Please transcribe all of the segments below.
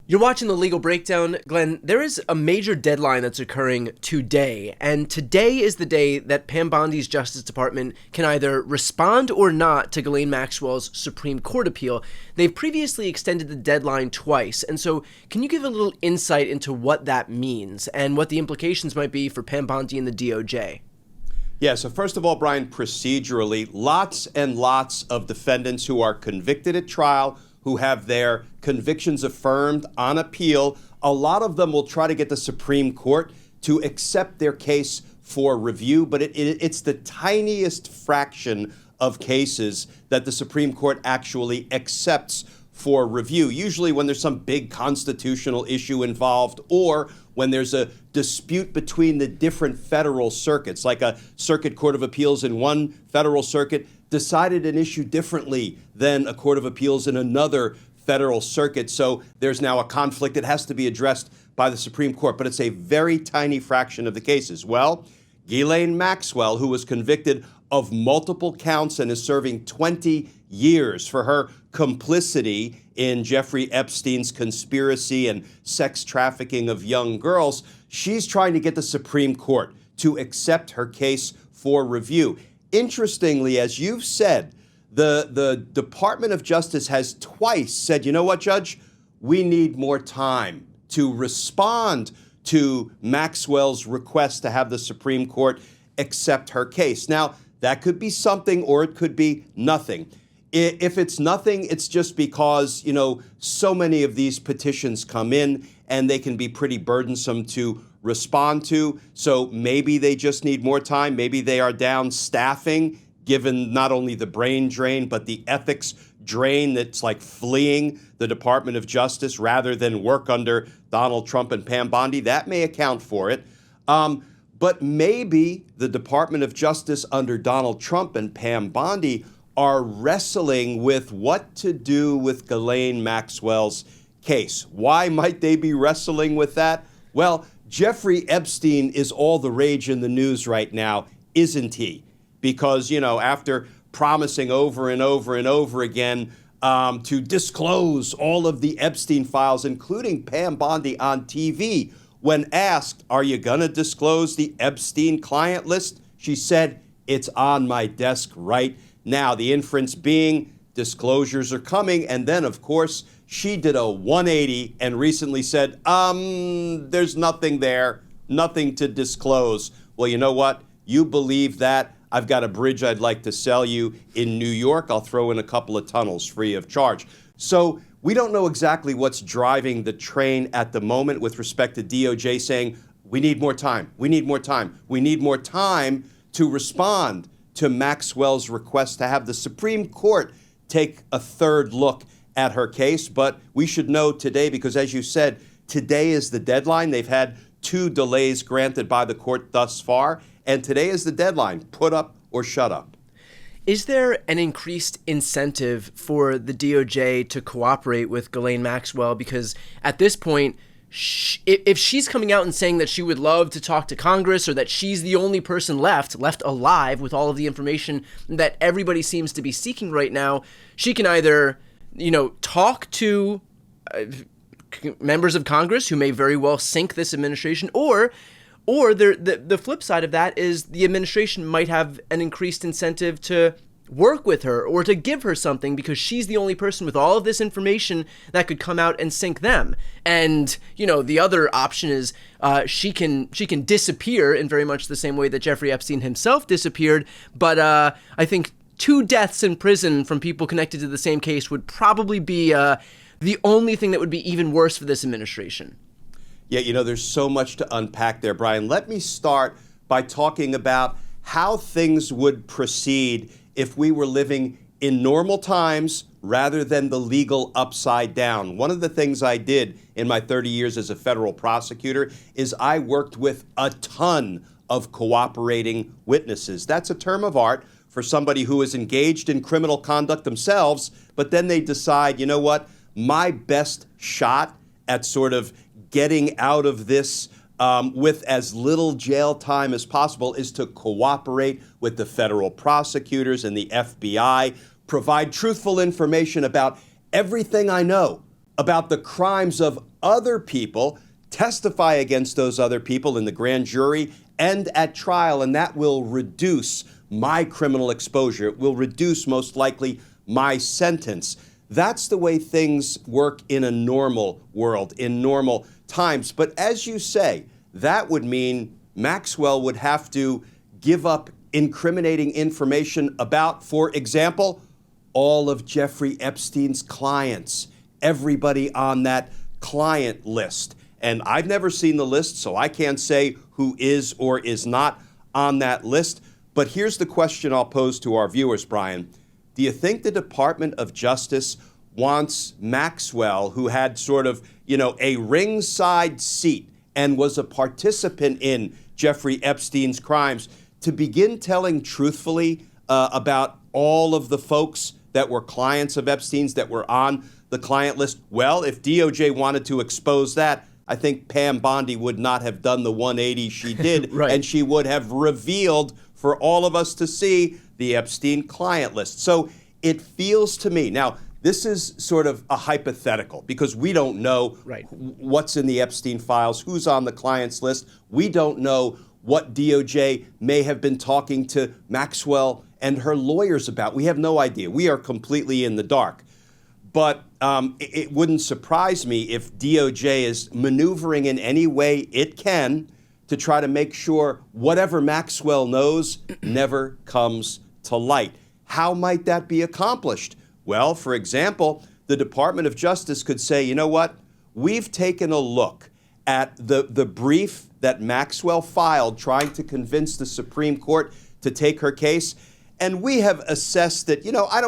You're watching The Legal Breakdown. Glenn, there is a major deadline that's occurring today, and today is the day that Pam Bondi's Justice Department can either respond or not to Ghislaine Maxwell's Supreme Court appeal. They've previously extended the deadline twice, and so can you give a little insight into what that means and what the implications might be for Pam Bondi and the DOJ? Yeah, so first of all, Brian, procedurally, lots and lots of defendants who are convicted at trial, who have their convictions affirmed on appeal, a lot of them will try to get the Supreme Court to accept their case for review, but it's the tiniest fraction of cases that the Supreme Court actually accepts for review. Usually when there's some big constitutional issue involved, or when there's a dispute between the different federal circuits, like a circuit court of appeals in one federal circuit decided an issue differently than a court of appeals in another federal circuit. So there's now a conflict that has to be addressed by the Supreme Court, but it's a very tiny fraction of the cases. Well, Ghislaine Maxwell, who was convicted of multiple counts and is serving 20 years for her complicity in Jeffrey Epstein's conspiracy and sex trafficking of young girls, she's trying to get the Supreme Court to accept her case for review. Interestingly, as you've said, the Department of Justice has twice said, you know what, Judge, we need more time to respond to Maxwell's request to have the Supreme Court accept her case. Now, that could be something or it could be nothing. If it's nothing, it's just because, so many of these petitions come in and they can be pretty burdensome to respond to. So maybe they just need more time. Maybe they are down staffing, given not only the brain drain, but the ethics drain that's like fleeing the Department of Justice rather than work under Donald Trump and Pam Bondi. That may account for it. But maybe the Department of Justice under Donald Trump and Pam Bondi are wrestling with what to do with Ghislaine Maxwell's case. Why might they be wrestling with that? Well, Jeffrey Epstein is all the rage in the news right now, isn't he? Because, after promising over and over and over again to disclose all of the Epstein files, including Pam Bondi on TV, when asked, are you going to disclose the Epstein client list? She said, it's on my desk right now. The inference being disclosures are coming. And then, of course, she did a 180 and recently said, there's nothing there, nothing to disclose. Well, you know what? You believe that? I've got a bridge I'd like to sell you in New York. I'll throw in a couple of tunnels free of charge. So we don't know exactly what's driving the train at the moment with respect to DOJ saying, we need more time, we need more time, we need more time to respond to Maxwell's request to have the Supreme Court take a third look at her case. But we should know today, because as you said, today is the deadline. They've had 2 delays granted by the court thus far, and today is the deadline. Put up or shut up. Is there an increased incentive for the DOJ to cooperate with Ghislaine Maxwell? Because at this point, if she's coming out and saying that she would love to talk to Congress, or that she's the only person left alive with all of the information that everybody seems to be seeking right now, she can either, talk to members of Congress who may very well sink this administration, or the flip side of that is the administration might have an increased incentive to work with her or to give her something because she's the only person with all of this information that could come out and sink them. And, the other option is she can disappear in very much the same way that Jeffrey Epstein himself disappeared. But I think 2 deaths in prison from people connected to the same case would probably be the only thing that would be even worse for this administration. Yeah, there's so much to unpack there, Brian. Let me start by talking about how things would proceed if we were living in normal times rather than the legal upside down. One of the things I did in my 30 years as a federal prosecutor is I worked with a ton of cooperating witnesses. That's a term of art for somebody who is engaged in criminal conduct themselves, but then they decide, you know what, my best shot at sort of getting out of this with as little jail time as possible is to cooperate with the federal prosecutors and the FBI, provide truthful information about everything I know about the crimes of other people, testify against those other people in the grand jury and at trial, and that will reduce my criminal exposure. It will reduce, most likely, my sentence. That's the way things work in a normal world, in normal times. But as you say, that would mean Maxwell would have to give up incriminating information about, for example, all of Jeffrey Epstein's clients, everybody on that client list. And I've never seen the list, so I can't say who is or is not on that list. But here's the question I'll pose to our viewers, Brian. Do you think the Department of Justice wants Maxwell, who had sort of, a ringside seat and was a participant in Jeffrey Epstein's crimes, to begin telling truthfully about all of the folks that were clients of Epstein's that were on the client list? Well, if DOJ wanted to expose that, I think Pam Bondi would not have done the 180 she did, right. And she would have revealed for all of us to see the Epstein client list. So it feels to me, now this is sort of a hypothetical because we don't know what's in the Epstein files, who's on the client's list. We don't know what DOJ may have been talking to Maxwell and her lawyers about. We have no idea. We are completely in the dark. But it wouldn't surprise me if DOJ is maneuvering in any way it can to try to make sure whatever Maxwell knows never comes to light. How might that be accomplished? Well, for example, the Department of Justice could say, you know what? We've taken a look at the brief that Maxwell filed trying to convince the Supreme Court to take her case, and we have assessed that,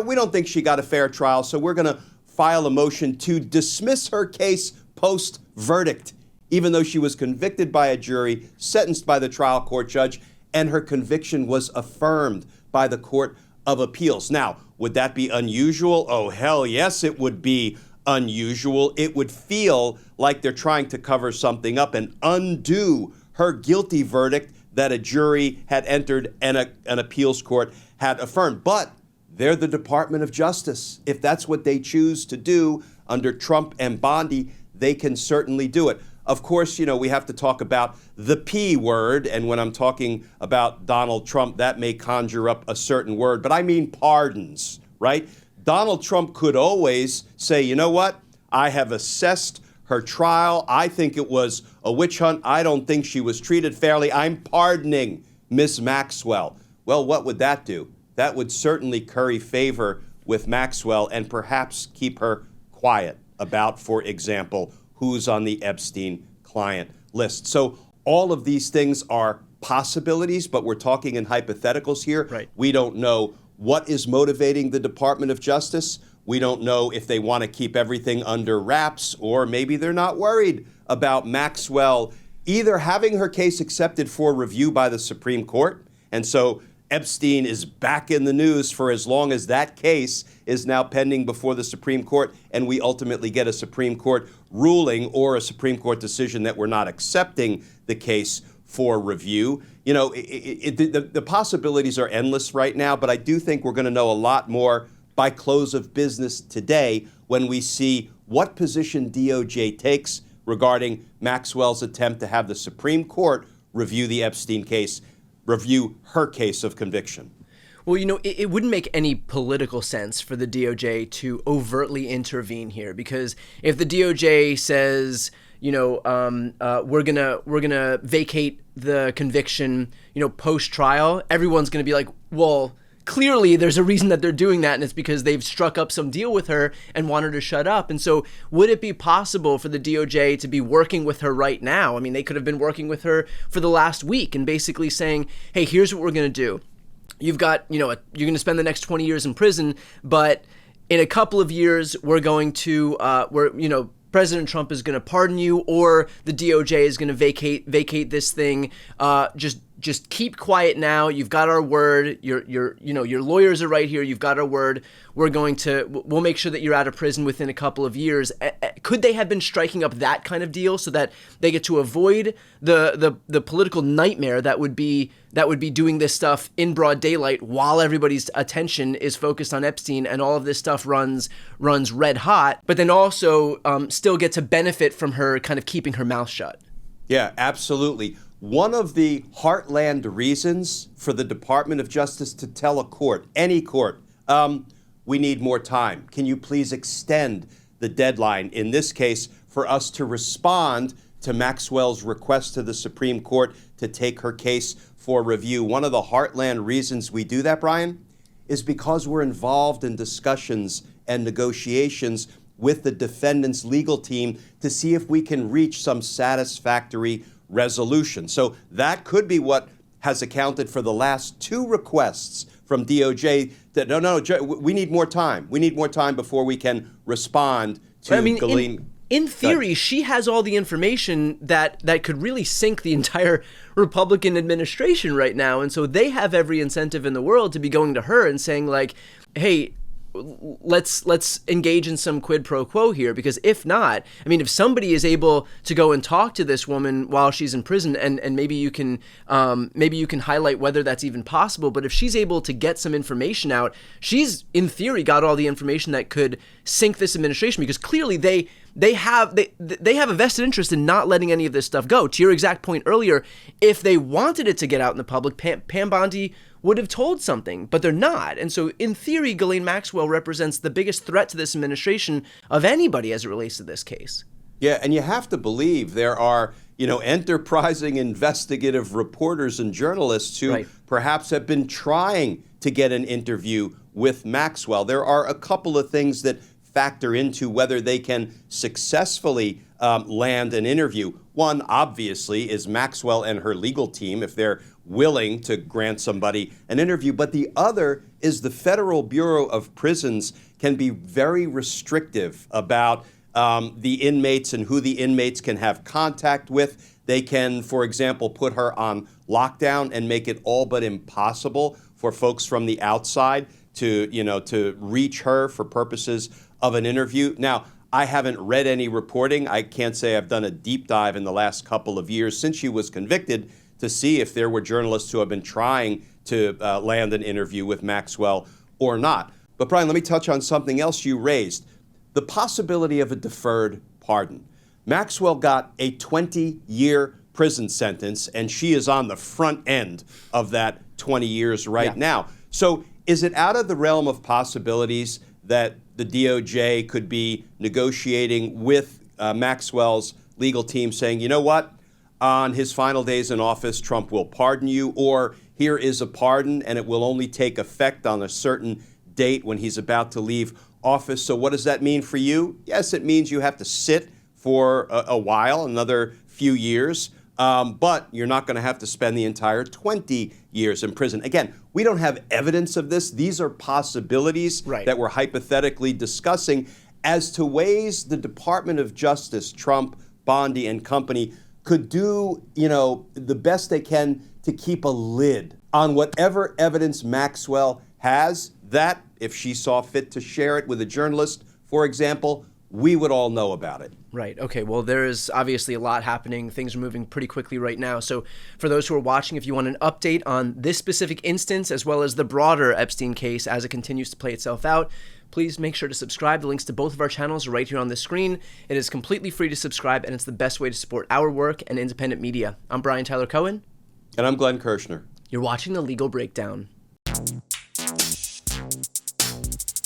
we don't think she got a fair trial, so we're going to file a motion to dismiss her case post-verdict, even though she was convicted by a jury, sentenced by the trial court judge, and her conviction was affirmed by the Court of Appeals. Now, would that be unusual? Oh, hell yes, it would be unusual. It would feel like they're trying to cover something up and undo her guilty verdict that a jury had entered and an appeals court had affirmed. But they're the Department of Justice. If that's what they choose to do under Trump and Bondi, they can certainly do it. Of course, we have to talk about the P word, and when I'm talking about Donald Trump, that may conjure up a certain word, but I mean pardons, right? Donald Trump could always say, you know what? I have assessed her trial. I think it was a witch hunt. I don't think she was treated fairly. I'm pardoning Miss Maxwell. Well, what would that do? That would certainly curry favor with Maxwell and perhaps keep her quiet about, for example, who's on the Epstein client list. So all of these things are possibilities, but we're talking in hypotheticals here. Right. We don't know what is motivating the Department of Justice. We don't know if they want to keep everything under wraps, or maybe they're not worried about Maxwell either having her case accepted for review by the Supreme Court, and so Epstein is back in the news for as long as that case is now pending before the Supreme Court, and we ultimately get a Supreme Court ruling or a Supreme Court decision that we're not accepting the case for review. The possibilities are endless right now, but I do think we're going to know a lot more by close of business today when we see what position DOJ takes regarding Maxwell's attempt to have the Supreme Court review the Epstein case, review her case of conviction. Well, it wouldn't make any political sense for the DOJ to overtly intervene here, because if the DOJ says, we're gonna vacate the conviction, post-trial, everyone's gonna be like, well, clearly there's a reason that they're doing that, and it's because they've struck up some deal with her and want her to shut up. And so would it be possible for the DOJ to be working with her right now? I mean, they could have been working with her for the last week and basically saying, hey, here's what we're going to do. You've got, you're going to spend the next 20 years in prison, but in a couple of years, we're going to, President Trump is going to pardon you, or the DOJ is going to vacate this thing. Just just keep quiet now. You've got our word. Your lawyers are right here. You've got our word. We'll make sure that you're out of prison within a couple of years. Could they have been striking up that kind of deal so that they get to avoid the political nightmare that would be doing this stuff in broad daylight while everybody's attention is focused on Epstein and all of this stuff runs red hot, but then also still get to benefit from her kind of keeping her mouth shut? Yeah, absolutely. One of the heartland reasons for the Department of Justice to tell a court, any court, we need more time. Can you please extend the deadline, in this case, for us to respond to Maxwell's request to the Supreme Court to take her case for review? One of the heartland reasons we do that, Brian, is because we're involved in discussions and negotiations with the defendant's legal team to see if we can reach some satisfactory resolution. So that could be what has accounted for the last 2 requests from DOJ that, no, we need more time. We need more time before we can respond to Ghislaine. In theory, she has all the information that could really sink the entire Republican administration right now. And so they have every incentive in the world to be going to her and saying, like, hey, let's engage in some quid pro quo here, because if not, I mean, if somebody is able to go and talk to this woman while she's in prison, and maybe you can highlight whether that's even possible, but if she's able to get some information out, she's in theory got all the information that could sink this administration, because clearly they have a vested interest in not letting any of this stuff go. To your exact point earlier, if they wanted it to get out in the public, Pam Bondi would have told something, but they're not. And so in theory, Ghislaine Maxwell represents the biggest threat to this administration of anybody as it relates to this case. Yeah, and you have to believe there are, enterprising investigative reporters and journalists who perhaps have been trying to get an interview with Maxwell. There are a couple of things that factor into whether they can successfully land an interview. One, obviously, is Maxwell and her legal team, if they're willing to grant somebody an interview. But the other is the Federal Bureau of Prisons can be very restrictive about the inmates and who the inmates can have contact with. They can, for example, put her on lockdown and make it all but impossible for folks from the outside to reach her for purposes of an interview. Now, I haven't read any reporting. I can't say I've done a deep dive in the last couple of years since she was convicted to see if there were journalists who have been trying to land an interview with Maxwell or not. But Brian, let me touch on something else you raised, the possibility of a deferred pardon. Maxwell got a 20-year prison sentence, and she is on the front end of that 20 years now. So is it out of the realm of possibilities that the DOJ could be negotiating with Maxwell's legal team saying, you know what, on his final days in office, Trump will pardon you, or here is a pardon and it will only take effect on a certain date when he's about to leave office. So what does that mean for you? Yes, it means you have to sit for a while, another few years, but you're not going to have to spend the entire 20 years in prison. Again, we don't have evidence of this. These are possibilities that we're hypothetically discussing as to ways the Department of Justice, Trump, Bondi, and company could do, the best they can to keep a lid on whatever evidence Maxwell has, that if she saw fit to share it with a journalist, for example, we would all know about it. Right. Okay. Well, there is obviously a lot happening. Things are moving pretty quickly right now. So for those who are watching, if you want an update on this specific instance, as well as the broader Epstein case as it continues to play itself out, please make sure to subscribe. The links to both of our channels are right here on the screen. It is completely free to subscribe, and it's the best way to support our work and independent media. I'm Brian Tyler Cohen. And I'm Glenn Kirshner. You're watching The Legal Breakdown.